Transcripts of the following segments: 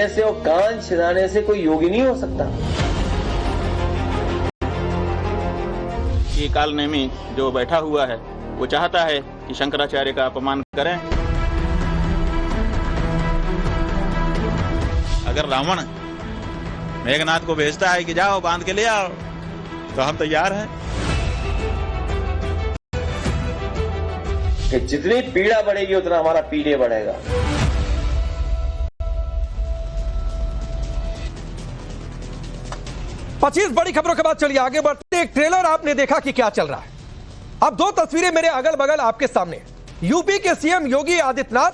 पहनने से और कान छिदाने से कोई योगी नहीं हो सकता। कि कालनेमी जो बैठा हुआ है वो चाहता है कि शंकराचार्य का अपमान करें। अगर रावण मेघनाथ को भेजता है कि जाओ बांध के ले आओ, तो हम तैयार हैं। कि जितनी पीड़ा बढ़ेगी उतना हमारा पीड़े बढ़ेगा। पच्चीस बड़ी खबरों के बाद चलिए आगे बढ़ते। एक ट्रेलर आपने देखा कि क्या चल रहा है। अब दो तस्वीरें मेरे अगल बगल आपके सामने। यूपी के सीएम योगी आदित्यनाथ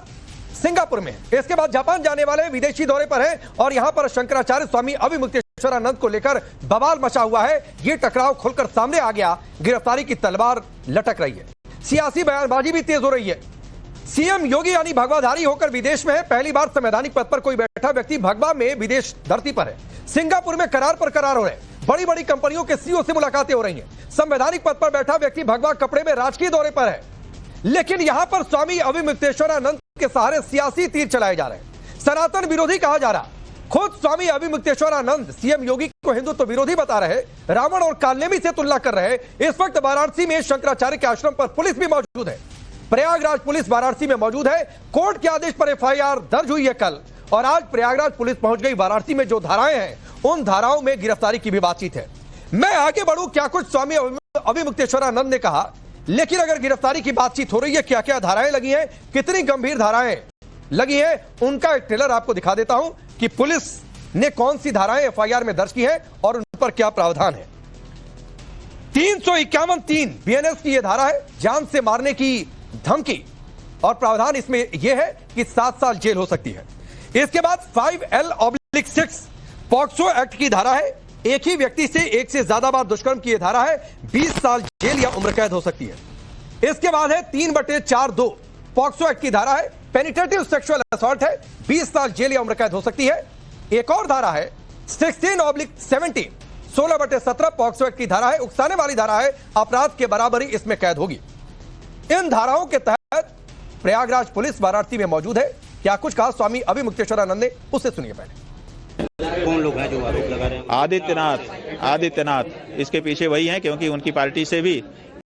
सिंगापुर में, इसके बाद जापान जाने वाले विदेशी दौरे पर हैं और यहां पर शंकराचार्य स्वामी अभिमुक्तेश्वरानंद को लेकर बवाल मचा हुआ है। यह टकराव खुलकर सामने आ गया। गिरफ्तारी की तलवार लटक रही है, सियासी बयानबाजी भी तेज हो रही है। सीएम योगी यानी भगवाधारी होकर विदेश में है। पहली बार संवैधानिक पद पर कोई बैठा व्यक्ति भगवा में विदेश धरती पर है। सिंगापुर में करार पर करार हो रहे हैं। बड़ी बड़ी कंपनियों के सीईओ से मुलाकातें हो रही हैं। संवैधानिक पद पर बैठा व्यक्ति भगवा कपड़े में राजकीय दौरे पर है। लेकिन यहां पर स्वामी अभिमुक्तेश्वरानंद के सहारे सियासी तीर चलाए जा रहे हैं। सनातन विरोधी कहा जा रहा। खुद स्वामी अभिमुक्तेश्वरानंद सीएम योगी को हिंदुत्व विरोधी बता रहे, रावण और कालनेमी से तुलना कर रहे। इस वक्त वाराणसी में शंकराचार्य के आश्रम पर पुलिस भी मौजूद है। प्रयागराज पुलिस वाराणसी में मौजूद है। कोर्ट के आदेश पर एफआईआर दर्ज हुई है कल, और आज प्रयागराज पुलिस पहुंच गई। वाराणसी में जो धाराएं हैं उन धाराओं में गिरफ्तारी की भी बातचीत है। मैं आगे बढ़ूं, क्या कुछ स्वामी अभिमुक्तेश्वरानंद ने कहा, लेकिन अगर गिरफ्तारी की बातचीत हो रही है, क्या क्या धाराएं लगी हैं, कितनी गंभीर धाराएं लगी हैं, उनका एक ट्रेलर आपको दिखा देता हूं कि पुलिस ने कौन सी धाराएं एफआईआर में दर्ज की है और उन पर क्या प्रावधान है। 351(3) बीएनएस की यह धारा है, जान से मारने की धमकी, और प्रावधान इसमें यह है कि 7 साल जेल हो सकती है। इसके बाद 5L/6 पॉक्सो एक्ट की धारा है। एक ही व्यक्ति से एक से ज्यादा बार दुष्कर्म की यह धारा है, 20 साल जेल या उम्र कैद हो सकती है। इसके बाद है 3/4(2) पॉक्सो एक्ट की धारा है, पेनिट्रेटिव सेक्सुअल असॉल्ट है, 20 साल जेल या उम्र कैद हो सकती है। एक और धारा है 16/17 16/17 पॉक्सो एक्ट की धारा है, उकसाने वाली धारा है, अपराध के बराबरी इसमें कैद होगी। इन धाराओं के तहत प्रयागराज पुलिस वाराणसी में मौजूद है। क्या कुछ कहा स्वामी अभिमुक्तेश्वरानंद ने, उससे सुनिए पहले। कौन लोग हैं जो आरोप लगा रहे हैं? आदित्यनाथ इसके पीछे वही हैं, क्योंकि उनकी पार्टी से भी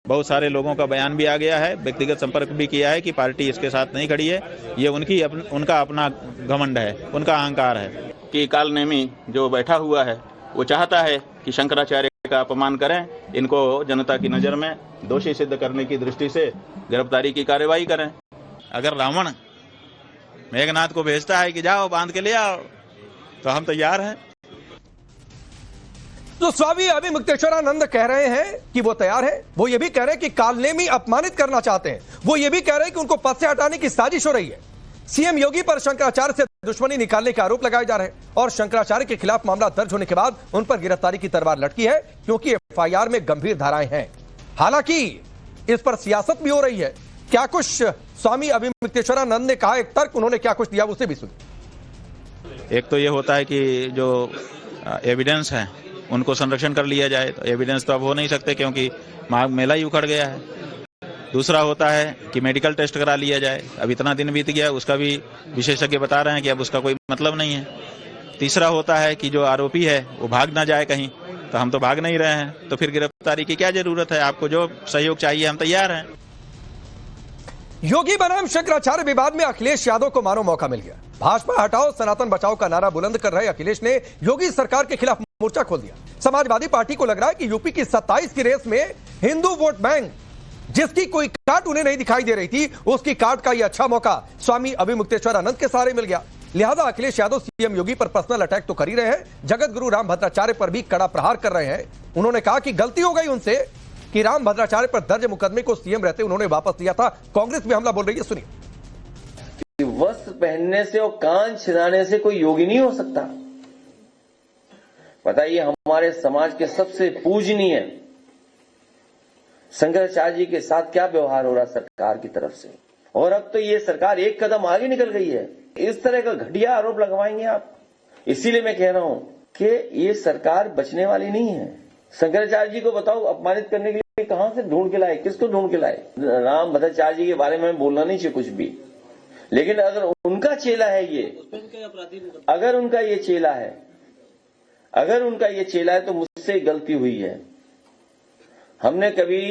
बहुत सारे लोगों का बयान भी आ गया है, व्यक्तिगत संपर्क भी किया है कि पार्टी इसके साथ नहीं खड़ी है। ये उनका अपना घमंड है, उनका अहंकार है कि कालनेमी जो बैठा हुआ है वो चाहता है कि शंकराचार्य का अपमान करें। इनको जनता की नजर में दोषी सिद्ध करने की दृष्टि से गिरफ्तारी की कार्रवाई करें। अगर रावण मेघनाथ को भेजता है कि जाओ बांध के ले आओ, तो हम तैयार हैं। तो स्वामी अभिमुक्तेश्वरानंद कह रहे हैं कि वो तैयार है। वो ये भी कह रहे हैं कि कालनेमी अपमानित करना चाहते हैं। वो ये भी कह रहे हैं कि उनको पद से हटाने की साजिश हो रही है। सीएम योगी पर शंकराचार्य से दुश्मनी निकालने के आरोप लगाए जा रहे हैं, और शंकराचार्य के खिलाफ मामला दर्ज होने के बाद उन पर गिरफ्तारी की तलवार लटकी है, क्योंकि एफआईआर में गंभीर धाराएं हैं। हालांकि इस पर सियासत भी हो रही है। क्या कुछ स्वामी अभिमुक्तेश्वरानंद ने कहा, एक तर्क उन्होंने क्या कुछ दिया, उसे भी सुनिए। एक तो ये होता है कि जो एविडेंस है उनको संरक्षण कर लिया जाए, तो एविडेंस तो अब हो नहीं सकते क्योंकि माघ मेला ही उखड़ गया है। दूसरा होता है कि मेडिकल टेस्ट करा लिया जाए। अब इतना दिन बीत गया, उसका भी विशेषज्ञ बता रहे हैं कि अब उसका कोई मतलब नहीं है। तीसरा होता है कि जो आरोपी है वो भाग ना जाए कहीं, तो हम तो भाग नहीं रहे हैं, तो फिर गिरफ्तारी की क्या जरूरत है। आपको जो सहयोग चाहिए हम तैयार हैं। योगी बनाम शंकराचार्य विवाद में अखिलेश यादव को मानो मौका मिल गया। भाजपा हटाओ सनातन बचाओ का नारा बुलंद कर रहे अखिलेश ने योगी सरकार के खिलाफ मोर्चा खोल दिया। समाजवादी पार्टी को लग रहा है कि यूपी की 27 की रेस में हिंदू वोट बैंक, जिसकी कोई काट उन्हें नहीं दिखाई दे रही थी, उसकी काट का यह अच्छा मौका स्वामी अभिमुक्तेश्वरानंद के सहारे मिल गया। लिहाजा अखिलेश यादव सीएम योगी पर पर्सनल अटैक तो कर ही रहे हैं, जगत गुरु रामभद्राचार्य पर भी कड़ा प्रहार कर रहे हैं। उन्होंने कहा कि गलती हो गई उनसे कि रामभद्राचार्य पर दर्ज मुकदमे को सीएम रहते उन्होंने वापस लिया था। कांग्रेस भी हमला बोल रही है, सुनिए। वस्त्र पहनने से और कान छिदाने से कोई योगी नहीं हो सकता। बताइए, हमारे समाज के सबसे पूजनीय शंकराचार्य जी के साथ क्या व्यवहार हो रहा सरकार की तरफ से। और अब तो ये सरकार एक कदम आगे निकल गई है। इस तरह का घटिया आरोप लगवाएंगे आप। इसीलिए मैं कह रहा हूं कि ये सरकार बचने वाली नहीं है। शंकराचार्य जी को बताओ, अपमानित करने के लिए कहां से ढूंढ के लाए, किसको ढूंढ के लाए। रामभद्राचार्य जी के बारे में बोलना नहीं चाहिए कुछ भी। लेकिन अगर उनका चेला है ये, अगर उनका ये चेला है, अगर उनका ये चेला है तो मुझसे गलती हुई है। हमने कभी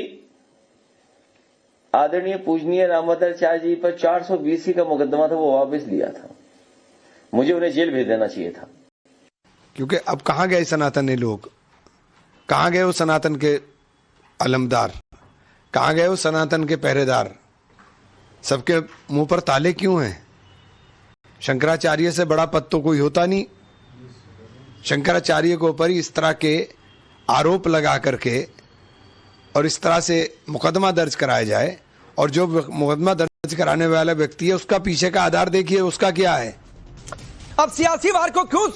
आदरणीय पूजनीय रामभद्राचार्य जी पर 420 का मुकदमा था, वो वापस लिया था। मुझे उन्हें जेल भेज देना चाहिए था। क्योंकि अब कहां गए सनातनी लोग, कहां गए वो सनातन के अलमदार, कहां गए वो सनातन के पहरेदार? सबके मुंह पर ताले क्यों हैं? शंकराचार्य से बड़ा पद तो कोई होता नहीं। शंकराचार्य के ऊपर इस तरह के आरोप लगा करके और इस तरह से मुकदमा दर्ज कराया जाए, और जो मुकदमा दर्ज कराने वाला व्यक्ति है उसका पीछे का आधार देखिए, उसका क्या है। अब सियासी वार को क्यों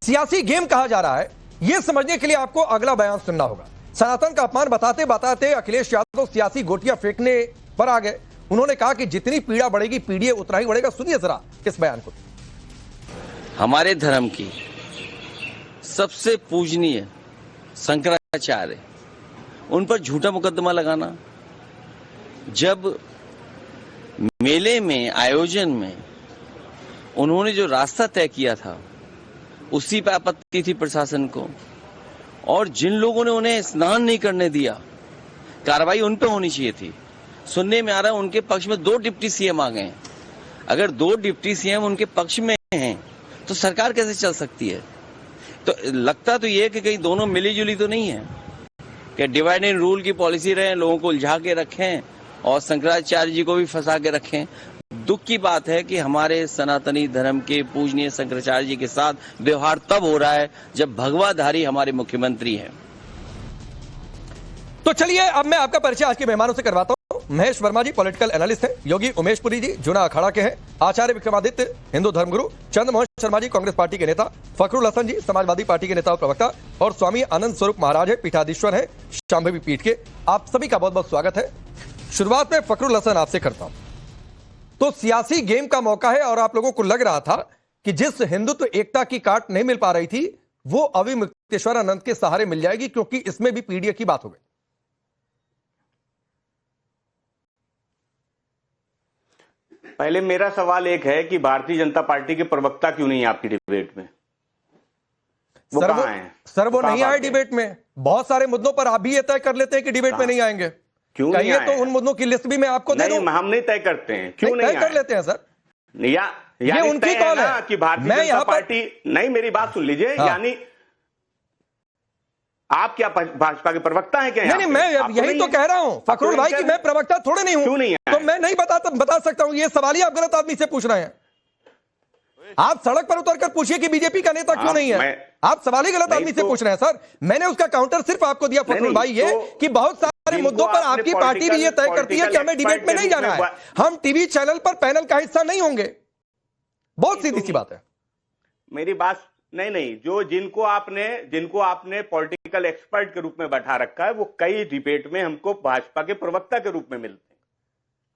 सियासी गेम कहा जा रहा है, यह समझने के लिए आपको अगला बयान सुनना होगा। सनातन का अपमान बताते बताते अखिलेश यादव सियासी गोटियां फेंकने पर आ गए। उन्होंने कहा कि जितनी पीड़ा बढ़ेगी पीड़िए उतना ही बढ़ेगा। सुनिए जरा इस बयान को। हमारे धर्म की सबसे पूजनीय शंकराचार्य, उन पर झूठा मुकदमा लगाना, जब मेले में आयोजन में उन्होंने जो रास्ता तय किया था उसी पर आपत्ति थी प्रशासन को, और जिन लोगों ने उन्हें स्नान नहीं करने दिया, कार्रवाई उन पर होनी चाहिए थी। सुनने में आ रहा है उनके पक्ष में 2 डिप्टी सीएम आ गए हैं। अगर 2 डिप्टी सीएम उनके पक्ष में हैं तो सरकार कैसे चल सकती है? तो लगता तो ये कि कहीं दोनों मिली जुली तो नहीं है, कि डिवाइड एंड रूल की पॉलिसी रहे, लोगों को उलझा के रखें और शंकराचार्य जी को भी फंसा के रखें। दुख की बात है कि हमारे सनातनी धर्म के पूजनीय शंकराचार्य जी के साथ व्यवहार तब हो रहा है जब भगवाधारी हमारे मुख्यमंत्री हैं। तो चलिए अब मैं आपका परिचय आज के मेहमानों से करवाता हूं। महेश वर्मा जी पॉलिटिकल एनालिस्ट हैं, योगी उमेश पुरी जी जूना अखाड़ा के हैं, आचार्य विक्रमादित्य हिंदू धर्मगुरु, चंद्रमोहन शर्मा जी कांग्रेस पार्टी के नेता, फखरुल हसन जी समाजवादी पार्टी के नेता और प्रवक्ता, और स्वामी आनंद स्वरूप महाराज है, पीठाधीश्वर है शांभवी पीठ के। आप सभी का बहुत बहुत स्वागत है। शुरुआत में फखरुल हसन आपसे करता हूं। तो सियासी गेम का मौका है और आप लोगों को लग रहा था कि जिस हिंदुत्व एकता की काट नहीं मिल पा रही थी वो अविमुक्तेश्वरानंद के सहारे मिल जाएगी, क्योंकि इसमें भी पीडीए की बात हो गई। पहले मेरा सवाल एक है कि भारतीय जनता पार्टी के प्रवक्ता क्यों नहीं है आपकी डिबेट में? वो कहां हैं? सर वो नहीं आए डिबेट में। बहुत सारे मुद्दों पर आप भी ये तय कर लेते हैं कि डिबेट में नहीं आएंगे। क्यों नहीं आए? तो उन मुद्दों की लिस्ट भी मैं आपको दे दूं। हम नहीं तय करते हैं, क्यों नहीं तय कर लेते हैं सर? ये उनकी कॉल है कि भारतीय जनता पार्टी नहीं। मेरी बात सुन लीजिए। यानी आप क्या भाजपा के प्रवक्ता हैं क्या? नहीं, मैं यही तो कह रहा हूं फखरुल भाई कि मैं प्रवक्ता थोड़े नहीं हूं। क्यों नहीं है? तो मैं नहीं बता सकता हूं। ये सवाल ही आप गलत आदमी से पूछ रहे हैं। आप सड़क पर उतरकर पूछिए कि बीजेपी का नेता क्यों नहीं है। आप सवाल ही गलत आदमी से पूछ रहे हैं सर। मैंने उसका काउंटर सिर्फ आपको दिया फखरुल भाई, ये कि बहुत सारे मुद्दों पर आपकी पार्टी भी ये तय करती है कि हमें डिबेट में नहीं जाना है, हम टीवी चैनल पर पैनल का हिस्सा नहीं होंगे। बहुत सीधी सी बात है। मेरी बात नहीं, जो जिनको आपने पॉलिटिकल एक्सपर्ट के रूप में बैठा रखा है, वो कई डिबेट में हमको भाजपा के प्रवक्ता के रूप में मिलते हैं।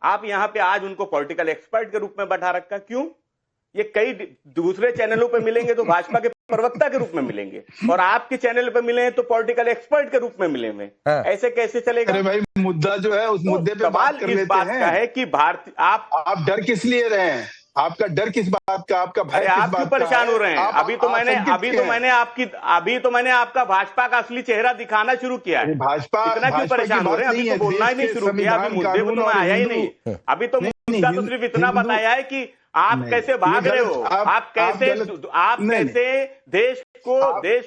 आप यहां पे आज उनको पॉलिटिकल एक्सपर्ट के रूप में बैठा रखा, क्यों? ये कई दूसरे चैनलों पे मिलेंगे तो भाजपा के प्रवक्ता के रूप में मिलेंगे, और आपके चैनल पे मिले तो पॉलिटिकल एक्सपर्ट के रूप में मिलेंगे। ऐसे कैसे चलेगा? अरे भाई, मुद्दा जो है उस मुद्दे पे बात कर लेते हैं। इस बात का है कि भारतीय आप डर किस लिए रहे हैं? आपका डर किस बात का? आपका भय किस बात का? आप परेशान हो रहे हैं? अभी तो मैंने आपका भाजपा का असली चेहरा दिखाना शुरू किया है। भाजपा इतना क्यों परेशान हो रहे हैं? अभी तो बोलना ही नहीं शुरू किया, अभी मुद्दे पर तो मैं आया ही नहीं। अभी तो मुद्दा तो सिर्फ इतना बताया है कि आप कैसे भाग रहे हो, आप कैसे देश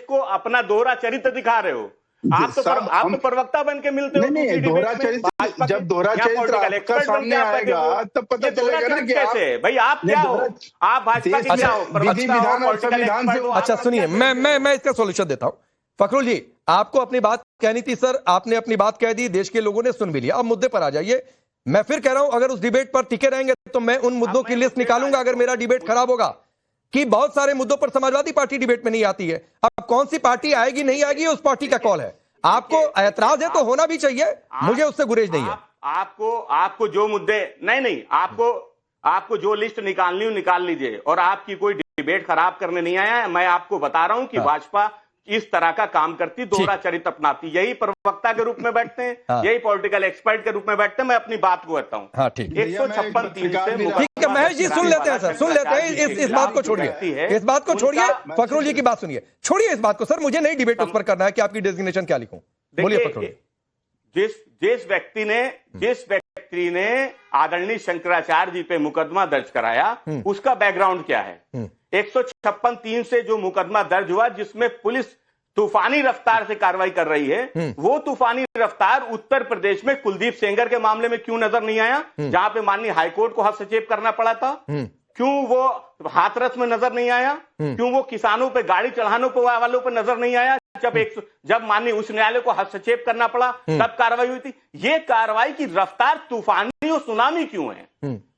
को अपना दोहरा चरित्र दिखा रहे हो। आप तो प्रवक्ता बन के मिलते हो। नहीं, दोहरा चरित्र, जब दोहरा चरित्र आपका सामने आएगा तब पता चलेगा ना कि कैसे। भाई आप क्या हो? आप भाजपा के क्या हो? संविधान से। अच्छा सुनिए, मैं इसका सॉल्यूशन देता हूं। फखरुल जी, आपको अपनी बात कहनी थी सर, आपने अपनी बात कह दी, देश के लोगों ने सुन भी लिया। अब मुद्दे पर आ जाइए। मैं फिर कह रहा हूं, अगर उस डिबेट पर टिके रहेंगे तो मैं उन मुद्दों की लिस्ट निकालूंगा अगर मेरा डिबेट खराब होगा, कि बहुत सारे मुद्दों पर समाजवादी पार्टी डिबेट में नहीं आती है। अब कौन सी पार्टी आएगी नहीं आएगी उस पार्टी का कॉल है। आपको ऐतराज है तो होना भी चाहिए, मुझे उससे गुरेज नहीं है। आपको जो मुद्दे नहीं, आपको जो लिस्ट निकालनी हो निकाल लीजिए, और आपकी कोई डिबेट खराब करने नहीं आया है। मैं आपको बता रहा हूं कि भाजपा इस तरह का काम करती, दोहरा चरित्र अपनाती। यही प्रवक्ता के रूप में बैठते हैं, यही पॉलिटिकल एक्सपर्ट के रूप में बैठते हैं। मैं अपनी बात को कहता हूँ। हाँ, ठीक। 156(3) से ठीक है महेश जी, सुन लेते हैं सर, सुन लेते हैं। इस बात को छोड़िए, इस बात को छोड़िए, फखरुल जी की बात सुनिए, छोड़िए इस बात को सर। मुझे नहीं डिबेट उस पर करना है कि आपकी डेजिग्नेशन क्या लिखूं। बोलिए फखरुल। जिस व्यक्ति ने आदरणीय शंकराचार्य जी पे मुकदमा दर्ज कराया, उसका बैकग्राउंड क्या है? 156(3) से जो मुकदमा दर्ज हुआ, जिसमें पुलिस तूफानी रफ्तार से कार्रवाई कर रही है, वो तूफानी रफ्तार उत्तर प्रदेश में कुलदीप सेंगर के मामले में क्यों नजर नहीं आया, जहां पे माननीय हाईकोर्ट को हस्तक्षेप करना पड़ा था? क्यों वो हाथरस में नजर नहीं आया? क्यों वो किसानों पे गाड़ी चढ़ाने वालों पे नजर नहीं आया? जब माननीय उच्च न्यायालय को हस्तक्षेप करना पड़ा तब कार्रवाई हुई थी। ये कार्रवाई की रफ्तार तूफानी और सुनामी क्यों है?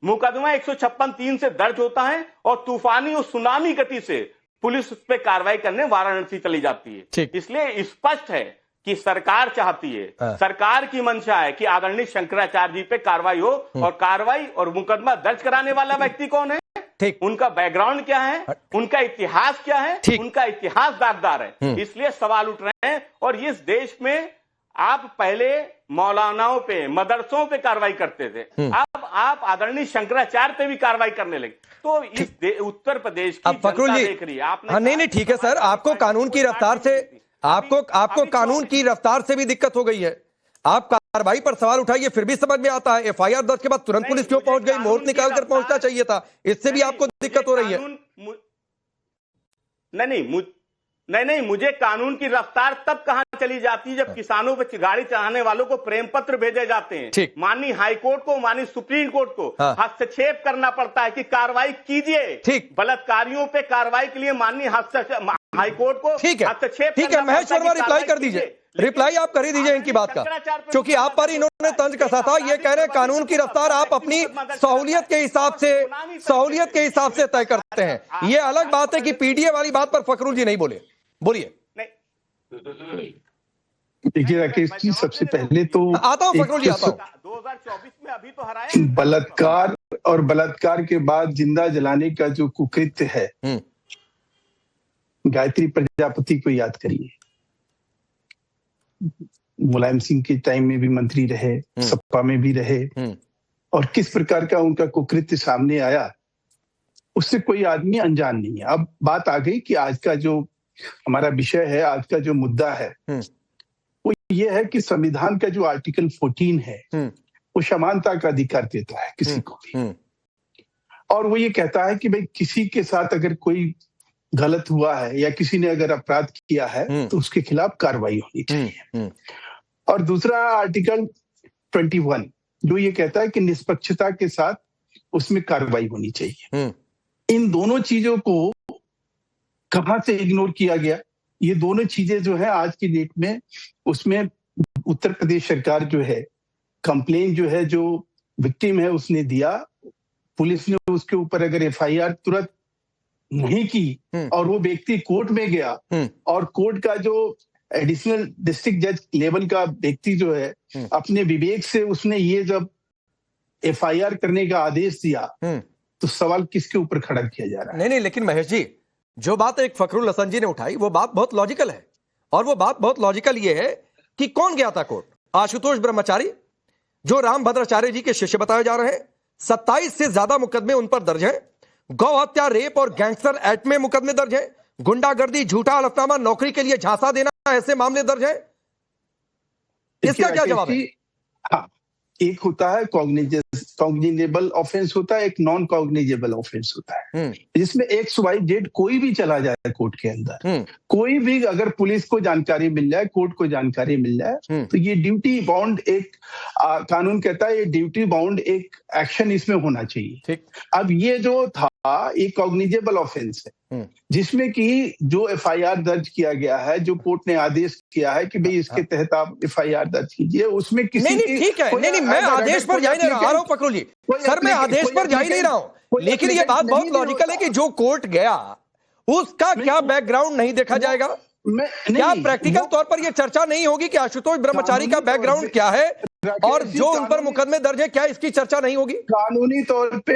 मुकदमा 156(3) से दर्ज होता है और तूफानी और सुनामी गति से पुलिस उस पर कार्रवाई करने वाराणसी चली जाती है। इसलिए स्पष्ट है कि सरकार चाहती है, सरकार की मंशा है कि आदरणीय शंकराचार्य जी पे कार्रवाई हो, और कार्रवाई और मुकदमा दर्ज कराने वाला व्यक्ति कौन है, उनका बैकग्राउंड क्या है, उनका इतिहास क्या है, उनका इतिहास दागदार है। इसलिए सवाल उठ रहे हैं। और इस देश में आप पहले मौलानाओं पे, मदरसों पे कार्रवाई करते थे, अब आप आदरणीय शंकराचार्य पे भी कार्रवाई करने लगे। तो इस उत्तर प्रदेश की जनता देख रही है। आपने नहीं ठीक है सर, आपको कानून की रफ्तार से, आपको कानून की रफ्तार से भी दिक्कत हो गई है। आप कार्रवाई पर सवाल उठाइए, फिर भी समझ में आता है। एफआईआर दर्ज के बाद तुरंत पुलिस क्यों पहुंच गई? मोहर निकालकर पहुंचना चाहिए था। इससे भी आपको दिक्कत हो रही है। नहीं, मुझे कानून की रफ्तार तब कहां चली जाती है जब किसानों पर गाड़ी चढ़ाने वालों को प्रेम पत्र भेजे जाते हैं। माननीय हाईकोर्ट को, माननीय सुप्रीम कोर्ट को हस्तक्षेप करना पड़ता है कि कार्रवाई कीजिए। बलात्कारियों पे कार्रवाई के लिए माननीय हाईकोर्ट को हस्तक्षेप। ठीक है महेश वर्मा, रिप्लाई कर दीजिए, रिप्लाई आप कर ही दीजिए इनकी बात का, क्योंकि आप पर इन्होंने तंज कसा था। ये कह रहे हैं कानून की रफ्तार आप अपनी सहूलियत के हिसाब से तय करते हैं। ये अलग बात है कि पीडीए वाली बात पर फखरुल जी नहीं बोले। बोलिए। देखिए राकेश जी, सबसे पहले तो आता हूं फखरुल जी, आता हूं। 2024 में अभी तो हराया बलात्कार, और बलात्कार के बाद जिंदा जलाने का जो कुकृत्य है, गायत्री प्रजापति को याद करिए। मुलायम सिंह के टाइम में भी मंत्री रहे, सपा में भी रहे, और किस प्रकार का उनका कुकृत्य सामने आया, उससे कोई आदमी अनजान नहीं है। अब बात आ गई कि आज का जो हमारा विषय है, आज का जो मुद्दा है, वो ये है कि संविधान का जो आर्टिकल 14 है, वो समानता का अधिकार देता है किसी को भी, और वो ये कहता है कि भाई किसी के साथ अगर कोई गलत हुआ है या किसी ने अगर अपराध किया है तो उसके खिलाफ कार्रवाई होनी चाहिए। और दूसरा आर्टिकल 21 जो ये कहता है कि निष्पक्षता के साथ उसमें कार्रवाई होनी चाहिए। इन दोनों चीजों को कहां से इग्नोर किया गया? ये दोनों चीजें जो है आज की डेट में, उसमें उत्तर प्रदेश सरकार जो है, कंप्लेन जो है, जो विक्टिम है उसने दिया, पुलिस ने उसके ऊपर अगर एफआईआर तुरंत नहीं की और वो व्यक्ति कोर्ट में गया, और कोर्ट का जो एडिशनल डिस्ट्रिक्ट जज लेवल का व्यक्ति जो है, अपने विवेक से उसने ये जब एफआईआर करने का आदेश दिया, तो सवाल किसके ऊपर खड़ा किया जा रहा है? नहीं, लेकिन महेश जी, जो बात एक फखरुल हसन जी ने उठाई, वो बात बहुत लॉजिकल है। और वो बात बहुत लॉजिकल ये है कि कौन गया था कोर्ट? आशुतोष ब्रह्मचारी, जो रामभद्राचार्य जी के शिष्य बताए जा रहे हैं। 27 से ज्यादा मुकदमे उन पर दर्ज हैं। गौ हत्या, रेप और गैंगस्टर एक्ट में मुकदमे दर्ज हैं। गुंडागर्दी, झूठा हलफनामा, नौकरी के लिए झांसा देना, ऐसे मामले दर्ज हैं। इसका क्या जवाब है? हाँ, एक होता है कॉग्निजेबल ऑफेंस होता है, एक नॉन कॉग्निजेबल ऑफेंस होता है, जिसमें XYZ कोई भी चला जाए कोर्ट के अंदर, कोई भी अगर पुलिस को जानकारी मिल जाए, कोर्ट को जानकारी मिल जाए, तो ये ड्यूटी बाउंड एक कानून कहता है, ये ड्यूटी बाउंड एक एक्शन इसमें होना चाहिए। अब ये जो था, एक कॉग्निजेबल ऑफेंस है, जिसमें कि जो एफआईआर दर्ज किया गया है, जो कोर्ट ने आदेश किया है कि भाई इसके तहत आप एफआईआर दर्ज कीजिए, उसमें किसी नहीं, ठीक है, नहीं, मैं आदेश पर जा ही नहीं रहा हूं फखरुल जी, सर मैं आदेश पर जा ही नहीं रहा हूं, लेकिन ये बात बहुत लॉजिकल है कि जो कोर्ट गया उसका क्या बैकग्राउंड नहीं देखा जाएगा? क्या प्रैक्टिकल तौर पर यह चर्चा नहीं होगी कि आशुतोष ब्रह्मचारी का बैकग्राउंड क्या है और जो उन पर मुकदमे दर्ज है, क्या इसकी चर्चा नहीं होगी? कानूनी तौर पे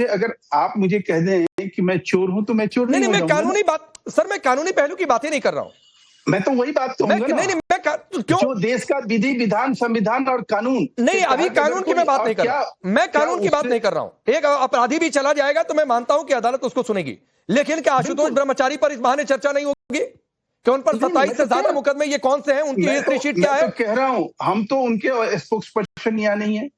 अगर आप मुझे कह दें कि मैं चोर हूं, तो मैं चोर नहीं, मैं कानूनी बात, सर मैं कानूनी पहलू की बातें नहीं कर रहा हूं, मैं तो वही बात कहूंगा ना। नहीं मैं क्यों जो देश का विधि विधान संविधान और कानून नहीं, अभी कानून की मैं बात नहीं कर रहा, मैं कानून की बात नहीं कर रहा हूं। एक अपराधी भी चला जाएगा तो मैं मानता हूं कि अदालत उसको सुनेगी, लेकिन क्या आशुतोष ब्रह्मचारी पर इस बहाने चर्चा नहीं होगी कि उन पर 27 से ज्यादा मुकदमे ये कौन से हैं, उनकी हिस्ट्री शीट क्या है? कह रहा हूं, हम तो उनके स्पोक्स पर्सन यहाँ नहीं है।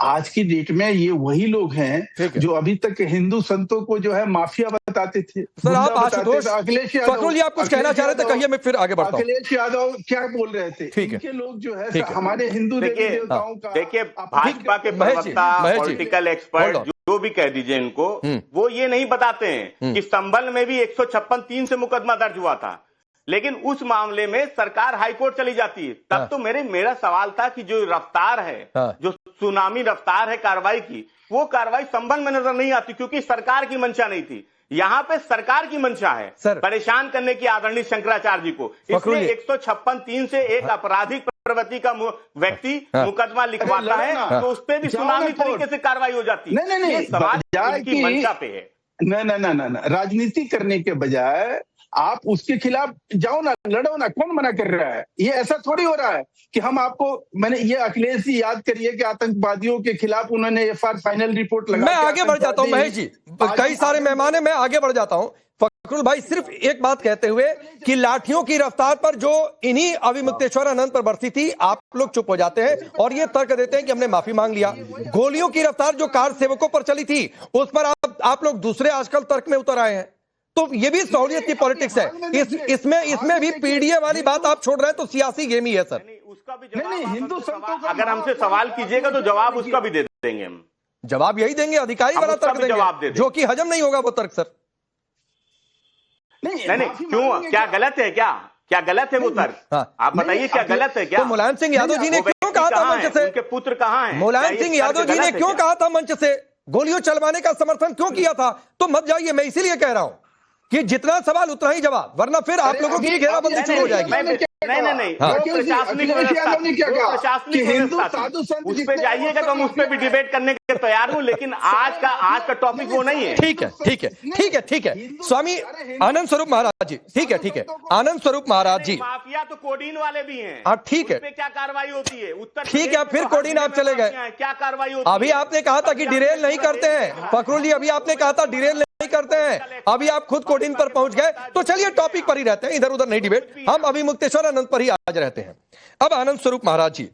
आज की डेट में ये वही लोग हैं जो अभी तक हिंदू संतों को जो है माफिया बताते थे। सर आप आशुतोष अखिलेश फखरुल, आप कुछ कहना चाह रहे थे, कहिए, मैं फिर आगे बढ़ता हूं। अखिलेश यादव क्या बोल रहे थे? ठीक है, इनके लोग जो है हमारे हिंदू देवताओं का, देखिए भाजपा के प्रवक्ता, पॉलिटिकल एक्सपर्ट जो भी कह दीजिए इनको, वो ये नहीं बताते हैं कि संभल में भी 156(3) से मुकदमा दर्ज हुआ था, लेकिन उस मामले में सरकार हाईकोर्ट चली जाती है। तब तो मेरा सवाल था कि जो रफ्तार है, जो सुनामी रफ्तार है कार्रवाई की, वो कार्रवाई संभल में नजर नहीं आती, क्योंकि सरकार की मंशा नहीं थी। यहाँ पे सरकार की मंशा है परेशान करने की आदरणीय शंकराचार्य जी को, इसलिए 156(3) से एक आपराधिक प्रवृत्ति का व्यक्ति मुकदमा लिखवाता है तो उस पर भी सुनामी तरीके से कार्रवाई हो जाती है। नहीं, समाज की मंशा पे है। न राजनीति करने के बजाय आप उसके खिलाफ जाओ ना, लड़ो ना। कौन मना कर रहा है? ये ऐसा थोड़ी हो रहा है कि हम आपको, मैंने ये अखिलेश जी याद करिए कि आतंकवादियों के खिलाफ उन्होंने एफआईआर फाइनल रिपोर्ट लगा। मैं आगे बढ़ जाता हूं महेश जी, कई सारे मेहमान है, मैं आगे बढ़ जाता हूं। फखरुल भाई सिर्फ एक बात कहते हुए कि लाठियों की रफ्तार पर जो इन्हीं अविमुक्तेश्वर आनंद पर बरसी थी, आप लोग चुप हो जाते हैं और ये तर्क देते हैं कि हमने माफी मांग लिया। गोलियों की रफ्तार जो कार सेवकों पर चली थी, उस पर आप लोग दूसरे आजकल तर्क में उतर आए हैं, तो ये भी सहूलियत की पॉलिटिक्स है। इसमें भी पीडीए वाली बात आप छोड़ रहे हैं, तो सियासी गेम ही है सर। उसका भी जवाब हिंदू संतों का, अगर हमसे सवाल कीजिएगा तो जवाब उसका भी दे देंगे हम। जवाब यही देंगे, अधिकारी वाला तर्क देंगे, जो कि हजम नहीं होगा वो तर्क सर। नहीं, क्यों? क्या गलत है? क्या गलत है वो तर्क? आप बताइए, क्या गलत है? क्या तो मुलायम सिंह यादव जी ने क्यों कहा था मंच से? उनके पुत्र कहाँ हैं? मुलायम सिंह यादव जी ने क्यों कहा था मंच से, गोलियों चलवाने का समर्थन क्यों किया था? तो मत जाइए, मैं इसीलिए कह रहा हूं कि जितना सवाल उतना ही जवाब, वरना फिर आप लोगों की घेराबंदी शुरू हो जाएगी। नहीं, प्रशासनिक व्यवस्था उस पे जाइएगा तो हम उस पे भी डिबेट करने के तैयार हूं, लेकिन आज का टॉपिक वो नहीं है। ठीक है स्वामी आनंद स्वरूप महाराज जी, ठीक है आनंद स्वरूप महाराज जी। माफिया तो कोडीन वाले भी हैं। ठीक है, क्या कार्रवाई होती है? उत्तर ठीक है, फिर कोडीन आप चले गए, क्या कार्रवाई होती है? अभी आपने कहा था कि डिरेल नहीं करते हैं फखरुल जी, अभी आपने कहा था डिरेल नहीं करते हैं, अभी आप खुद कोडीन पर पहुंच गए। तो चलिए टॉपिक पर ही रहते हैं, इधर उधर नहीं डिबेट, हम अभी मुक्तेश्वर आनंद पर ही आज रहते हैं। अब आनंद स्वरूप महाराज जी,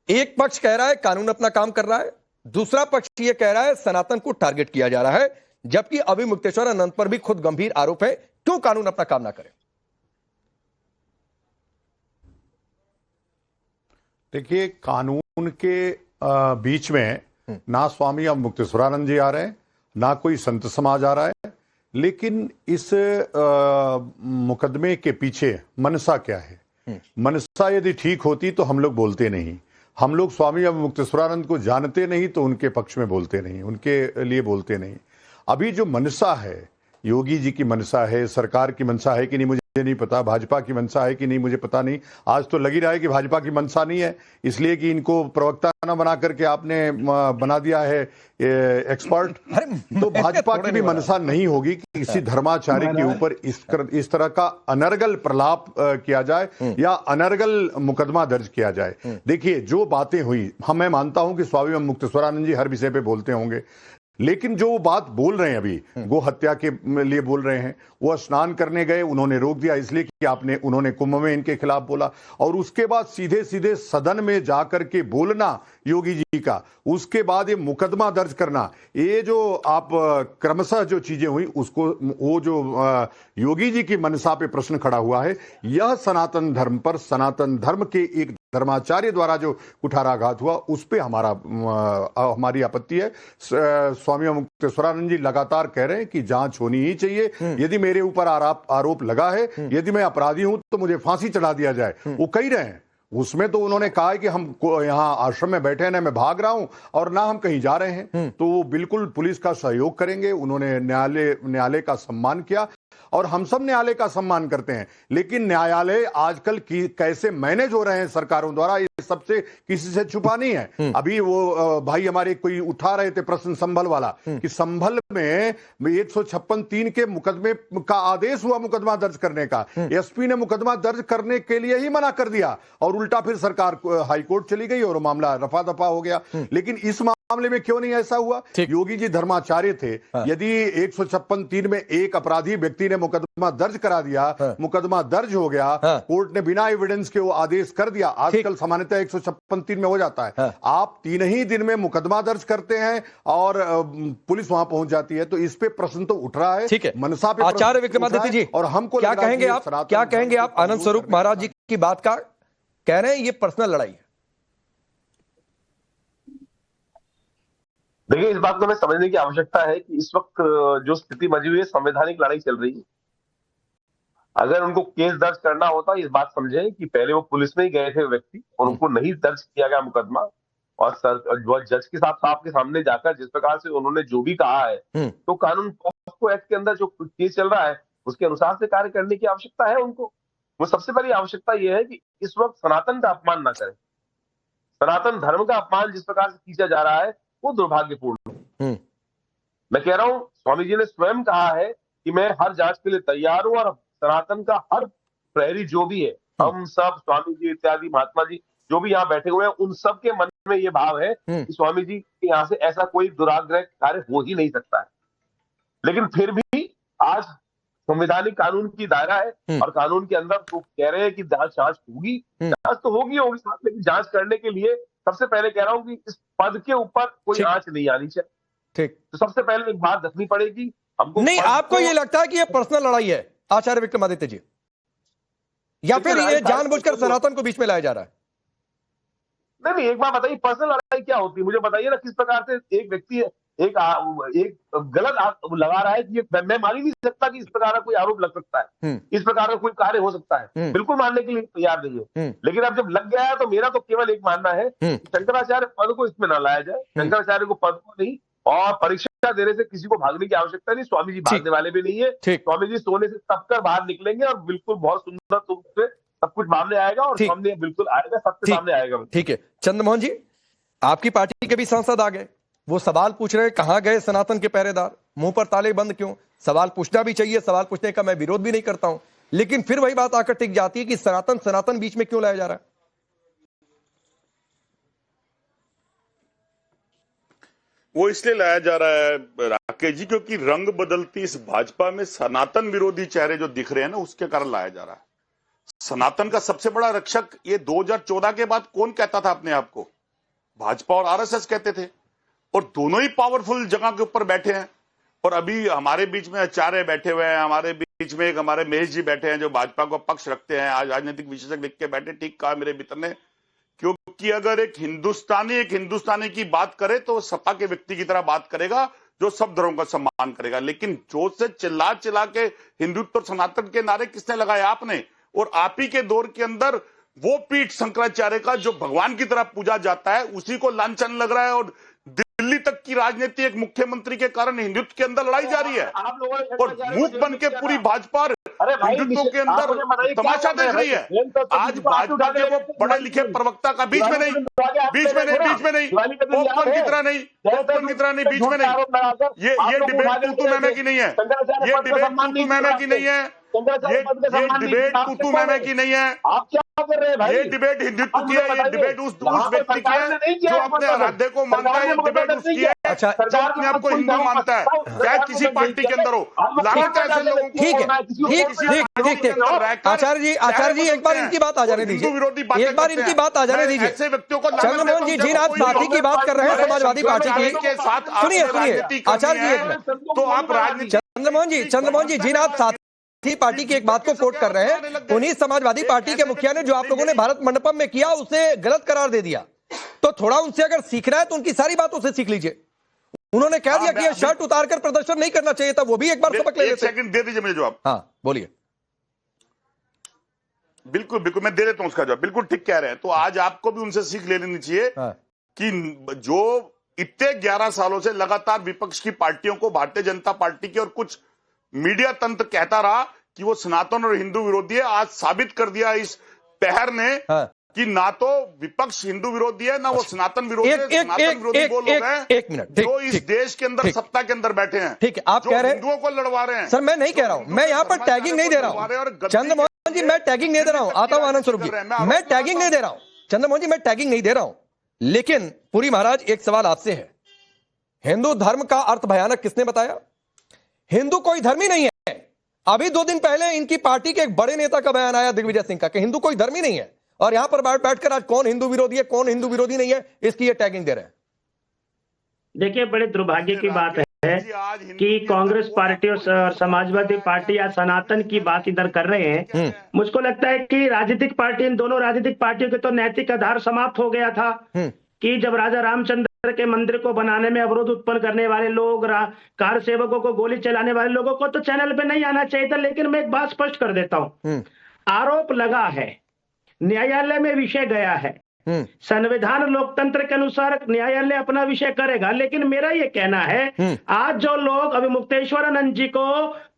एक पक्ष कह रहा है कानून अपना काम कर रहा है, दूसरा पक्ष यह कह रहा है सनातन को टारगेट किया जा रहा है, जबकि अभी मुक्तेश्वर आनंद पर भी खुद गंभीर आरोप है। क्यों कानून अपना काम ना करे? देखिए, कानून के बीच में ना स्वामी अब मुक्तेश्वरानंद जी आ रहे हैं, ना कोई संत समाज आ रहा है, लेकिन इस मुकदमे के पीछे मनसा क्या है? मनसा यदि ठीक होती तो हम लोग बोलते नहीं, हम लोग स्वामी अब मुक्तेश्वरानंद को जानते नहीं तो उनके पक्ष में बोलते नहीं, उनके लिए बोलते नहीं। अभी जो मनसा है, योगी जी की मनसा है, सरकार की मनसा है कि नहीं मुझे नहीं पता, भाजपा की मनसा है कि नहीं मुझे पता नहीं। आज तो लग ही रहा है कि भाजपा की मनसा नहीं है, इसलिए कि इनको प्रवक्ता न बना करके आपने बना दिया है एक्सपर्ट। तो भाजपा की भी मनसा नहीं होगी कि किसी धर्माचार्य के ऊपर इस तरह का अनर्गल प्रलाप किया जाए या अनर्गल मुकदमा दर्ज किया जाए। देखिए, जो बातें हुई, मैं मानता हूं कि स्वामी मुक्तेश्वरानंद जी हर विषय पे बोलते होंगे, लेकिन जो बात बोल रहे हैं अभी, गो हत्या के लिए बोल रहे हैं, वो स्नान करने गए, उन्होंने रोक दिया इसलिए कि उन्होंने कुंभ में इनके खिलाफ बोला, और उसके बाद सीधे सीधे सदन में जाकर के बोलना योगी जी का, उसके बाद ये मुकदमा दर्ज करना, ये जो आप क्रमशः जो चीजें हुई उसको, वो जो योगी जी की मनसा पे प्रश्न खड़ा हुआ है, यह सनातन धर्म पर, सनातन धर्म के एक धर्माचार्य द्वारा जो कुठाराघात हुआ, उस पे हमारी आपत्ति है। स्वामी मुक्तेश्वरानंद जी लगातार कह रहे हैं कि जांच होनी ही चाहिए, यदि मेरे ऊपर आरोप लगा है, यदि मैं अपराधी हूं तो मुझे फांसी चढ़ा दिया जाए, वो कह रहे हैं। उसमें तो उन्होंने कहा है कि हम यहाँ आश्रम में बैठे हैं, ना मैं भाग रहा हूं और ना हम कहीं जा रहे हैं, तो वो बिल्कुल पुलिस का सहयोग करेंगे। उन्होंने न्यायालय का सम्मान किया और हम सब न्यायालय का सम्मान करते हैं, लेकिन न्यायालय आजकल कैसे मैनेज हो रहे हैं सरकारों द्वारा, ये सबसे किसी से छुपा नहीं है। अभी वो भाई हमारे कोई उठा रहे थे प्रश्न संभल वाला, कि संभल में 156(3) के मुकदमे का आदेश हुआ मुकदमा दर्ज करने का, एसपी ने मुकदमा दर्ज करने के लिए ही मना कर दिया और उल्टा फिर सरकार हाईकोर्ट चली गई और मामला रफा दफा हो गया। लेकिन इस मामले में क्यों नहीं ऐसा हुआ? योगी जी धर्माचार्य थे। यदि 156(3) में एक अपराधी व्यक्ति ने मुकदमा दर्ज करा दिया, मुकदमा दर्ज हो गया, कोर्ट ने बिना एविडेंस के वो आदेश कर दिया। आजकल सामान्यतः 156(3) में हो जाता है, आप 3 ही दिन में मुकदमा दर्ज करते हैं और पुलिस वहां पहुंच जाती है। तो इस पे प्रश्न तो उठ रहा है, ठीक है। मनसा पे आचार्य विक्रमादित्य जी, और हमको क्या कहेंगे आप? क्या कहेंगे आप आनंद स्वरूप महाराज जी की बात का? कह रहे हैं ये पर्सनल लड़ाई है। देखिए, इस बात को हमें समझने की आवश्यकता है कि इस वक्त जो स्थिति बनी हुई है, संवैधानिक लड़ाई चल रही है। अगर उनको केस दर्ज करना होता, इस बात समझें कि पहले वो पुलिस में ही गए थे व्यक्ति और उनको नहीं दर्ज किया गया मुकदमा, और जज के साथ आपके सामने जाकर जिस प्रकार से उन्होंने जो भी कहा है, तो कानून पॉक्सो एक्ट के अंदर जो केस चल रहा है उसके अनुसार से कार्य करने की आवश्यकता है उनको। वो सबसे बड़ी आवश्यकता यह है कि इस वक्त सनातन का अपमान ना करें। सनातन धर्म का अपमान जिस प्रकार से किया जा रहा है वो दुर्भाग्यपूर्ण है। मैं कह रहा हूं, स्वामी जी ने स्वयं कहा है कि मैं हर जांच के लिए तैयार हूं, और सनातन का हर प्रहरी जो भी है, हम सब, स्वामी जी इत्यादि, महात्मा जी जो भी यहाँ बैठे हुए हैं, उन सब के मन में ये भाव है कि स्वामी जी के यहाँ से ऐसा कोई दुराग्रह कार्य हो ही नहीं सकता है। लेकिन फिर भी आज संवैधानिक कानून की दायरा है और कानून के अंदर तो कह रहे हैं कि जांच होगी, जांच तो होगी साथ, लेकिन जांच करने के लिए सबसे पहले कह रहा हूं कि इस पद के ऊपर कोई आंच नहीं आनी चाहिए। ठीक, तो सबसे पहले एक बात रखनी पड़ेगी हमको। नहीं, आपको ये लगता है कि ये पर्सनल लड़ाई है आचार्य विक्रमादित्य जी, या फिर ये जानबूझकर सनातन को बीच में लाया जा रहा है? नहीं, एक बात बताइए, पर्सनल लड़ाई क्या होती है? मुझे बताइए ना, किस प्रकार से एक व्यक्ति एक गलत लगा रहा है कि मैं मान ही नहीं सकता कि इस प्रकार का कोई आरोप लग सकता है, इस प्रकार का कोई कार्य हो सकता है, बिल्कुल मानने के लिए तैयार नहीं है। लेकिन अब जब लग गया है तो मेरा तो केवल एक मानना है, शंकराचार्य पद को इसमें ना लाया जाए, शंकराचार्य को पद को नहीं, और परीक्षा देने से किसी को भागने की आवश्यकता नहीं। स्वामी जी भागने वाले भी नहीं है, स्वामी जी सोने से तपकर बाहर निकलेंगे और बिल्कुल बहुत सुंदर रूप से सब कुछ मामले आएगा और सामने बिल्कुल आएगा, सबके सामने आएगा। ठीक है, चंद्रमोहन जी, आपकी पार्टी के भी सांसद आ गए, वो सवाल पूछ रहे हैं कहां गए सनातन के पहरेदार, मुंह पर ताले बंद क्यों? सवाल पूछना भी चाहिए, सवाल पूछने का मैं विरोध भी नहीं करता हूं, लेकिन फिर वही बात आकर टिक जाती है कि सनातन बीच में क्यों लाया जा रहा है? वो इसलिए लाया जा रहा है राकेश जी, क्योंकि रंग बदलती इस भाजपा में सनातन विरोधी चेहरे जो दिख रहे हैं ना, उसके कारण लाया जा रहा है। सनातन का सबसे बड़ा रक्षक ये 2014 के बाद कौन कहता था अपने आप को? भाजपा और आरएसएस कहते थे, और दोनों ही पावरफुल जगह के ऊपर बैठे हैं। और अभी हमारे बीच में आचार्य बैठे हुए हैं, हमारे बीच में एक हमारे महेश जी बैठे हैं जो भाजपा को पक्ष रखते हैं, आज राजनीतिक विशेषज्ञ लिख के बैठे। ठीक कहा मेरे मित्र ने, क्योंकि अगर एक हिंदुस्तानी की बात करे तो सपा के व्यक्ति की तरह बात करेगा जो सब धर्मों का सम्मान करेगा। लेकिन जोर से चिल्ला के हिंदुत्व और सनातन के नारे किसने लगाए? आपने। और आप ही के दौर के अंदर वो पीठ शंकराचार्य का जो भगवान की तरह पूजा जाता है, उसी को लांछन लग रहा है। और दिल्ली तक की राजनीति एक मुख्यमंत्री के कारण हिंदुत्व के अंदर लड़ाई जा रही है, और मूक बन के पूरी भाजपा हिंदुत्व के अंदर तमाशा देख रही है। आज भाजपा के वो पढ़े लिखे प्रवक्ता का बीच में नहीं, पॉपकॉर्न की तरह नहीं, बीच में नहीं। ये डिबेट तू मैंने की नहीं है, ये डिबेट तू मैंने की नहीं है, ये डिबेट तू मैंने की नहीं है। आप क्या कर रहे हैं भाई? ये डिबेट हिंदुत्व की है, ये डिबेट उस व्यक्ति की है जो अपने आराध्य को मानता है, ये डिबेट उसकी है जो अपने आप को हिंदू मानता है, चाहे किसी पार्टी के अंदर हो। लानत है ऐसे लोगों को। ठीक आचार्य जी एक बार इनकी बात आ जाने दीजिए, एक बार इनकी बात आ जाने दीजिए। ऐसे व्यक्तियों को चंद्रमोहन जी, जिन आप साथी की बात कर रहे हैं समाजवादी पार्टी की, सुनिए आचार्य जी, तो आप राजनीति, चंद्रमोहन जी, जिन आप साथी पार्टी की एक बात को कोट कर रहे हैं, उन्हीं समाजवादी पार्टी के मुखिया ने जो आप लोगों ने भारत मंडपम में किया उसे गलत करार दे दिया। तो थोड़ा उनसे अगर सीखना है तो उनकी सारी बातों से सीख लीजिए। उन्होंने कह दिया कि ये शर्ट उतारकर प्रदर्शन नहीं करना चाहिए था, वो भी एक बार सबक ले लेते। एक सेकंड दे दीजिए मुझे जवाब। हाँ बोलिए। बिल्कुल मैं दे देता हूं उसका जवाब। बिल्कुल ठीक कह रहे हैं। तो आज आपको भी उनसे सीख ले लेनी चाहिए कि जो इतने 11 सालों से लगातार विपक्ष की पार्टियों को, भारतीय जनता पार्टी की और कुछ मीडिया तंत्र कहता रहा कि वो सनातन और हिंदू विरोधी है। आज साबित कर दिया इस पहर ने कि ना तो विपक्ष हिंदू विरोधी है, ना वो सनातन विरोधी है। सनातन विरोधी वो लोग हैं एक मिनट जो इस देश के अंदर सत्ता के अंदर बैठे हैं। ठीक है, आप कह रहे हैं हिंदुओं को लड़वा रहे हैं। सर मैं नहीं कह रहा हूं, मैं यहाँ पर टैगिंग नहीं दे रहा हूं चंद्रमोहन जी, मैं टैगिंग नहीं दे रहा हूं। आता हूं आनंद स्वरूप जी, मैं टैगिंग नहीं दे रहा हूं चंद्रमोहन जी, मैं टैगिंग नहीं दे रहा हूं। लेकिन पुरी महाराज एक सवाल आपसे है, हिंदू धर्म का अर्थ भयानक किसने बताया? हिंदू कोई धर्म ही नहीं है। अभी 2 दिन पहले इनकी पार्टी के एक बड़े नेता का बयान आया दिग्विजय सिंह का कि हिंदू कोई धर्म ही नहीं है, और यहां पर बैठकर आज कौन हिंदू विरोधी है कौन हिंदू विरोधी नहीं है इसकी ये टैगिंग दे रहे हैं। देखिए, बड़े दुर्भाग्य की बात है कि कांग्रेस पार्टी और समाजवादी पार्टी या सनातन की बात इधर कर रहे हैं। मुझको लगता है कि राजनीतिक पार्टी, इन दोनों राजनीतिक पार्टियों के तो नैतिक आधार समाप्त हो गया था कि जब राजा रामचंद्र के मंदिर को बनाने में अवरोध उत्पन्न करने वाले लोग, कार सेवकों को गोली चलाने वाले लोगों को तो चैनल पे नहीं आना चाहिए था। लेकिन मैं एक बात स्पष्ट कर देता हूं, आरोप लगा है, न्यायालय में विषय गया है, संविधान लोकतंत्र के अनुसार न्यायालय अपना विषय करेगा। लेकिन मेरा ये कहना है, आज जो लोग अभिमुक्तेश्वरानंद जी को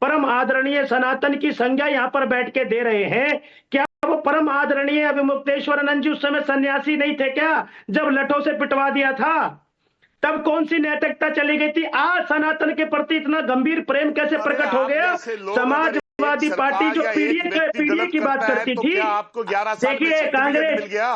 परम आदरणीय सनातन की संज्ञा यहाँ पर बैठ के दे रहे हैं, क्या वो परम आदरणीय अभिमुक्तेश्वरानंद जी उस समय सन्यासी नहीं थे क्या, जब लठों से पिटवा दिया था? तब कौन सी नैतिकता चली गई थी? आज सनातन के प्रति इतना गंभीर प्रेम कैसे प्रकट हो गया? समाजवादी पार्टी जो पीडीए की बात करती थी, आपको 11 साल देखिए कांग्रेस मिल गया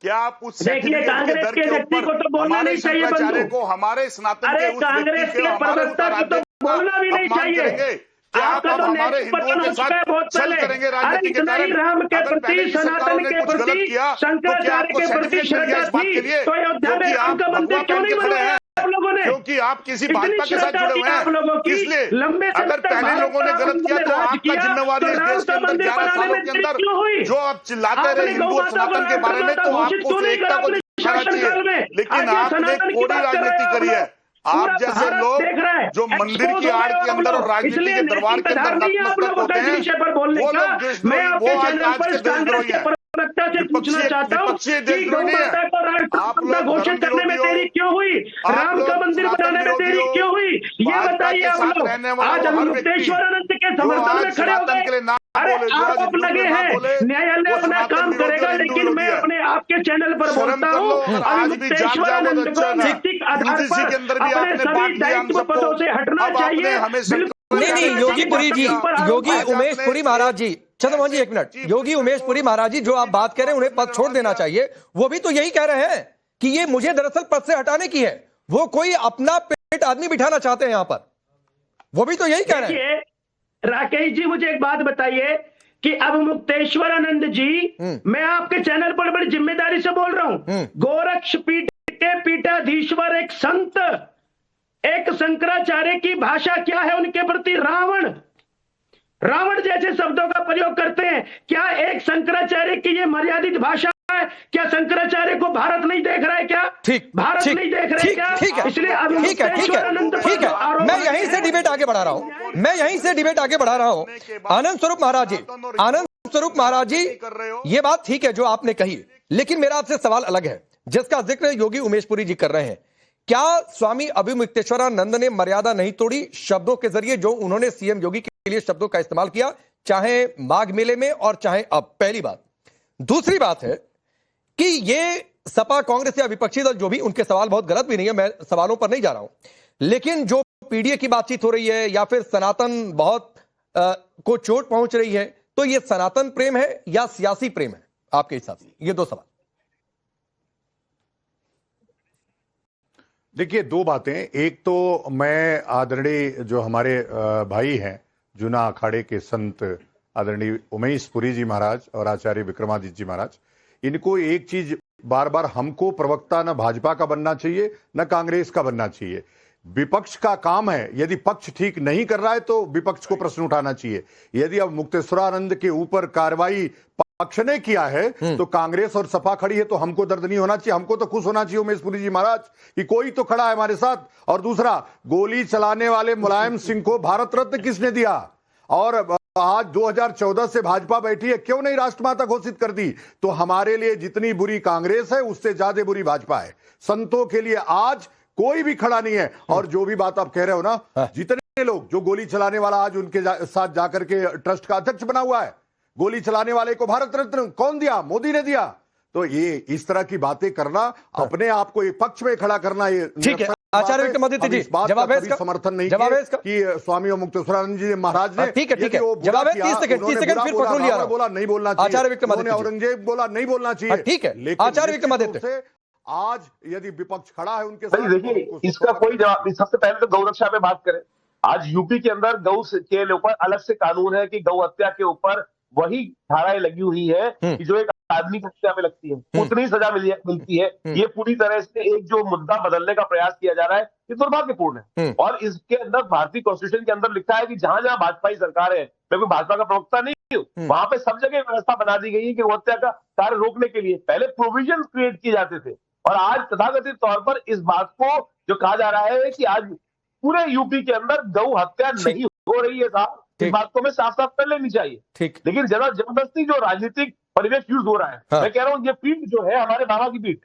क्या? आप उस देखिए कांग्रेस के व्यक्ति को तो बोलना नहीं चाहिए बंधु को, हमारे सनातन अरे कांग्रेस के प्रवक्ता को तो बोलना भी नहीं चाहिए। आपका तो नेक्स्ट पतन हो चुका है बहुत पहले। अरे इतना ही राम के प्रति, सनातन के प्रति, शंकराचार्य के प्रति श्रद्धा थी तो अयोध्या में राम का मंदिर क्यों नहीं बनवाया आप लोगों ने? क्योंकि आप किसी भाजपा के साथ जुड़े हुए आप लोगों की, इसलिए लंबे अगर पहले लोगों ने गलत किया तो आपका जिम्मेवारी इस देश के अंदर 11 सालों के अंदर जो आप चिल्लाते रहे हिंदू और सनातन के बारे में, तो आपको उस एकता को दिखाना चाहिए। लेकिन आपने कोरी राजनीति करी है। आप जैसे लोग जो मंदिर की आड़ के अंदर और राजनीति के दरबार के अंदर नतमस्तक होते हैं, वो लोग आज के देशद्रोही हैं। से पूछना चाहता हूँ कि गौ माता को राष्ट्रपिता घोषित करने में देरी क्यों हुई? राम का मंदिर बनाने में देरी क्यों हुई? ये बताइए आप लोग। आज अभिमुक्तेश्वरानंद के समर्थन में खड़े हो गए। अरे आरोप लगे हैं, न्यायालय अपना काम करेगा, लेकिन मैं अपने आपके चैनल पर बोलता हूँ अभिमुक्तेश्वरानंद को नैतिक आधार पर अपने सभी दायित्व पदों से हटना चाहिए। नहीं योगीपुरी जी, योगी उमेश पुरी महाराज जी, चंद्रमोहन जी एक मिनट, योगी उमेश पुरी महाराज जी जो आप बात कर रहे हैं उन्हें पद छोड़ देना चाहिए। वो भी तो यही कह रहे हैं कि ये मुझे दरअसल पद से हटाने की है, वो कोई अपना पेट आदमी बिठाना चाहते हैं यहां पर, वो भी तो यही कह रहे हैं। राकेश जी मुझे एक बात बताइए कि अभिमुक्तेश्वरानंद जी, मैं आपके चैनल पर बड़ी जिम्मेदारी से बोल रहा हूं, गोरक्ष पीठ के पीठाधीश्वर एक संत, एक शंकराचार्य की भाषा क्या है उनके प्रति? रावण जैसे शब्दों का प्रयोग करते हैं। क्या एक शंकराचार्य की ये मर्यादित भाषा है? क्या शंकराचार्य को भारत नहीं देख रहा है क्या? ठीक, भारत नहीं देख रहे क्या? ठीक है, इसलिए ठीक है, मैं यहीं से डिबेट आगे बढ़ा रहा हूं, आनंद स्वरूप महाराज जी, ये बात ठीक है जो आपने कही, लेकिन मेरा आपसे सवाल अलग है जिसका जिक्र योगी उमेश पुरी जी कर रहे हैं। क्या स्वामी अभिमुक्तेश्वरानंद ने मर्यादा नहीं तोड़ी शब्दों के जरिए जो उन्होंने सीएम योगी के लिए शब्दों का इस्तेमाल किया, चाहे माघ मेले में और चाहे अब? पहली बात। दूसरी बात है कि ये सपा कांग्रेस या विपक्षी दल जो भी, उनके सवाल बहुत गलत भी नहीं है, मैं सवालों पर नहीं जा रहा हूं, लेकिन जो पीडीए की बातचीत हो रही है या फिर सनातन बहुत को चोट पहुंच रही है, तो ये सनातन प्रेम है या सियासी प्रेम है आपके हिसाब से? ये 2 सवाल। देखिए 2 बातें। एक तो मैं आदरणीय जो हमारे भाई हैं जूना अखाड़े के संत आदरणीय उमेश पुरी जी महाराज और आचार्य विक्रमादित्य जी महाराज, इनको एक चीज बार बार, हमको प्रवक्ता न भाजपा का बनना चाहिए न कांग्रेस का बनना चाहिए। विपक्ष का काम है, यदि पक्ष ठीक नहीं कर रहा है तो विपक्ष को प्रश्न उठाना चाहिए। यदि अब मुक्तेश्वरानंद के ऊपर कार्रवाई पक्ष ने किया है तो कांग्रेस और सपा खड़ी है तो हमको दर्द नहीं होना चाहिए, हमको तो खुश होना चाहिए उमेश पुरी जी महाराज कि कोई तो खड़ा है हमारे साथ। और दूसरा, गोली चलाने वाले मुलायम सिंह को भारत रत्न किसने दिया? और आज 2014 से भाजपा बैठी है, क्यों नहीं राष्ट्रमाता घोषित कर दी? तो हमारे लिए जितनी बुरी कांग्रेस है उससे ज्यादा बुरी भाजपा है। संतों के लिए आज कोई भी खड़ा नहीं है। और जो भी बात आप कह रहे हो ना, जितने लोग, जो गोली चलाने वाला आज उनके साथ जाकर के ट्रस्ट का अध्यक्ष बना हुआ है, गोली चलाने वाले को भारत रत्न कौन दिया? मोदी ने दिया। तो ये इस तरह की बातें करना, अपने आप को एक पक्ष में खड़ा करना, ये ठीक है। आचार्य विक्रमादित्य जी, जवाब है इसका, समर्थन नहीं जवाब है इसका कि स्वामी मुक्तेश्वरानंद जी महाराज ने, ठीक है, ठीक है, जवाब है। 30 सेकंड फिर पकड़ लिया, बोला नहीं बोलना चाहिए, आचार्य विक्रमादित्य, औरंगजेब बोला नहीं बोलना चाहिए, ठीक है। आचार्य विक्रमादित्य, आज यदि विपक्ष खड़ा है उनके साथ, देखिए इसका कोई जवाब। सबसे पहले तो गौ रक्षा पे बात करें। आज यूपी के अंदर गौ के ऊपर अलग से कानून है कि गौ हत्या के ऊपर वही धाराएं लगी हुई है कि जो एक आदमी की हत्या में लगती है, उतनी सजा मिलती है। ये पूरी तरह से एक जो मुद्दा बदलने का प्रयास किया जा रहा है, ये दुर्भाग्यपूर्ण है। और इसके अंदर भारतीय कॉन्स्टिट्यूशन के अंदर लिखा है कि जहां जहां भाजपा की सरकार है, मैं कोई भाजपा का प्रवक्ता नहीं हूं, वहां पे सब जगह व्यवस्था बना दी गई है कि गौ हत्या का कार्य रोकने के लिए पहले प्रोविजन क्रिएट किए जाते थे। और आज तथाकथित तौर पर इस बात को जो कहा जा रहा है कि आज पूरे यूपी के अंदर गौ हत्या नहीं हो रही है साहब, इस बात को हमें साफ साफ कर लेनी चाहिए। ठीक, लेकिन जबरदस्ती जो राजनीतिक परिवेश यूज हो रहा है, मैं कह रहा हूँ ये पीठ जो है हमारे बाबा की पीठ,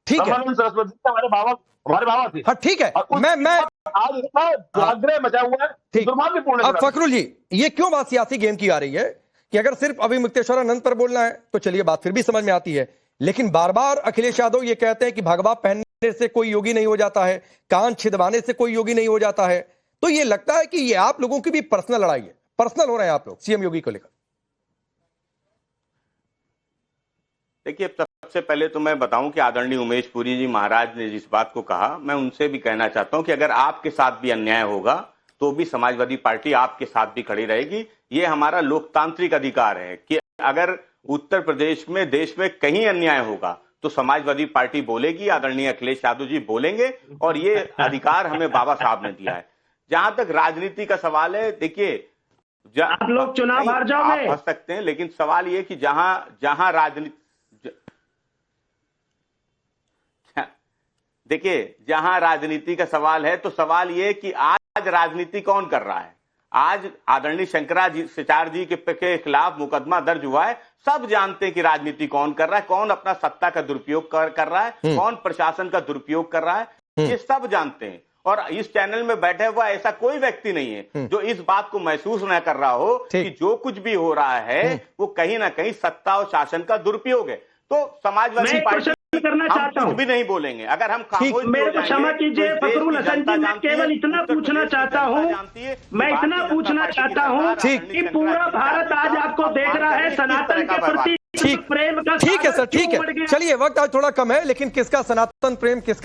ठीक है, सरस्वती हमारे बाबा थे। हाँ ठीक है। मैं आज इतना आग्रह मचा हुआ है, दुर्भाग्यपूर्ण। अब फखरुल जी, ये क्यों बात सियासी गेम की आ रही है कि अगर सिर्फ अभी मुक्तेश्वरानंद पर बोलना है तो चलिए बात फिर भी समझ में आती है, लेकिन बार बार अखिलेश यादव ये कहते हैं कि भगवा पहनने से कोई योगी नहीं हो जाता है, कान छिदवाने से कोई योगी नहीं हो जाता है। तो ये लगता है कि ये आप लोगों की भी पर्सनल लड़ाई है, पर्सनल हो रहे हैं आप लोग सीएम योगी को लेकर। देखिए, सबसे पहले तो मैं बताऊं कि आदरणीय उमेश पुरी जी महाराज ने जिस बात को कहा, मैं उनसे भी कहना चाहता हूं कि अगर आपके साथ भी अन्याय होगा तो भी समाजवादी पार्टी आपके साथ भी खड़ी रहेगी। ये हमारा लोकतांत्रिक अधिकार है कि अगर उत्तर प्रदेश में, देश में कहीं अन्याय होगा तो समाजवादी पार्टी बोलेगी, आदरणीय अखिलेश यादव जी बोलेंगे, और ये अधिकार हमें बाबा साहब ने दिया है। जहां तक राजनीति का सवाल है, देखिए आप लोग चुनाव हार जाओगे, आप हंस सकते हैं, लेकिन सवाल ये कि जहां राजनीति, देखिए जहां राजनीति का सवाल है तो सवाल ये कि आज राजनीति कौन कर रहा है। आज आदरणीय शंकराचार्य जी के खिलाफ मुकदमा दर्ज हुआ है, सब जानते हैं कि राजनीति कौन कर रहा है, कौन अपना सत्ता का दुरुपयोग कर रहा है, कौन प्रशासन का दुरुपयोग कर रहा है, ये सब जानते हैं। और इस चैनल में बैठे हुआ ऐसा कोई व्यक्ति नहीं है जो इस बात को महसूस न कर रहा हो कि जो कुछ भी हो रहा है वो कहीं ना कहीं सत्ता और शासन का दुरुपयोग है। तो समाजवादी पार्टी करना चाहता हूं, कुछ भी नहीं बोलेंगे अगर हम खामोश मेरे को क्षमा कीजिए फखरुल हसन जी, मैं केवल इतना पूछना चाहता हूं, मैं इतना पूछना चाहता हूं कि पूरा भारत आज आपको देख रहा है सनातन के प्रति प्रेम का। ठीक है सर, ठीक है, चलिए वक्त आज थोड़ा कम है, लेकिन किसका सनातन प्रेम, किसका